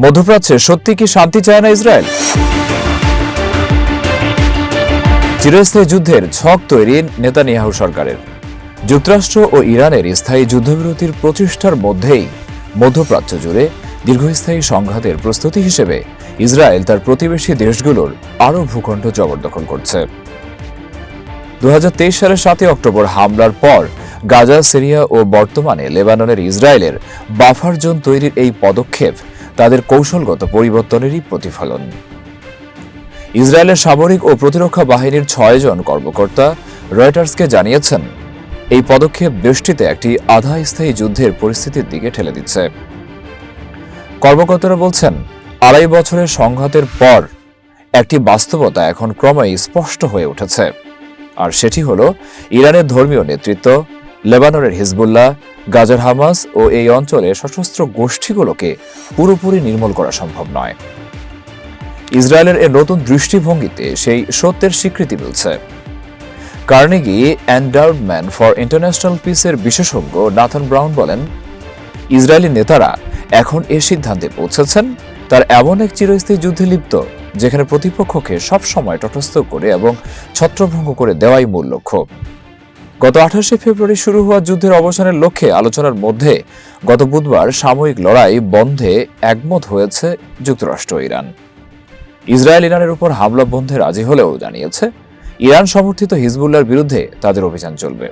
মধ্যপ্রাচ্যে সত্যি কি শান্তি চায় না ইসরায়েল? চিরস্থায়ী যুদ্ধের ছক তৈরি নেতানিয়াহু সরকারের। যুক্তরাষ্ট্র ও ইরানের স্থায়ী যুদ্ধবিরতির প্রচেষ্টার মধ্যেই মধ্যপ্রাচ্য জুড়ে দীর্ঘস্থায়ী সংঘাতের প্রস্তুতি হিসেবে ইসরায়েল তার প্রতিবেশী দেশগুলোর আরও ভূখণ্ড জবরদখল করছে। 2023 সালের 7 অক্টোবর হামলার পর গাজা, সিরিয়া ও বর্তমানে লেবাননের ইসরায়েলের বাফার জোন তৈরির এই পদক্ষেপ তাদের কৌশলগত পরিবর্তনেরই প্রতিফলন। ইসরায়েলের সামরিক ও প্রতিরক্ষা বাহিনীর 6 জন কর্মকর্তা রয়টার্সকে জানিয়েছেন, এই পদক্ষেপ দেশটিতে একটি আধা স্থায়ী যুদ্ধের পরিস্থিতির দিকে ঠেলে দিচ্ছে। কর্মকর্তারা বলছেন, 2.5 বছরের সংঘাতের পর একটি বাস্তবতা এখন ক্রমেই স্পষ্ট হয়ে উঠেছে, আর সেটি হল ইরানের ধর্মীয় নেতৃত্ব, লেবাননের হিজবুল্লাহ, গাজার হামাস ও এই অঞ্চলে সশস্ত্র গোষ্ঠীগুলোকে পুরোপুরি নির্মূল করা সম্ভব নয়। ইসরায়েলের এ নতুন দৃষ্টিভঙ্গিতে সেই সত্যের স্বীকৃতি মিলছে। কার্নেগি এন্ডাউডমেন্ট ফর ইন্টারন্যাশনাল পিসের বিশেষজ্ঞ নাথান ব্রাউন বলেন, ইসরায়েলি নেতারা এখন এ সিদ্ধান্তে পৌঁছেছেন তার এমন এক চিরস্থায়ী যুদ্ধে লিপ্ত যেখানে প্রতিপক্ষকে সবসময় তটস্থ করে এবং ছত্রভঙ্গ করে দেওয়াই মূল লক্ষ্য। গত 28 ফেব্রুয়ারি শুরু হওয়া যুদ্ধের অবসানের লক্ষ্যে আলোচনার মধ্যে গত বুধবার সাময়িক লড়াই বন্ধে একমত হয়েছে যুক্তরাষ্ট্র ও ইরান। ইসরায়েল ইরানের উপর হামলা বন্ধে রাজি হলেও জানিয়েছে ইরান সমর্থিত হিজবুল্লাহর বিরুদ্ধে তাদের অভিযান চলবে।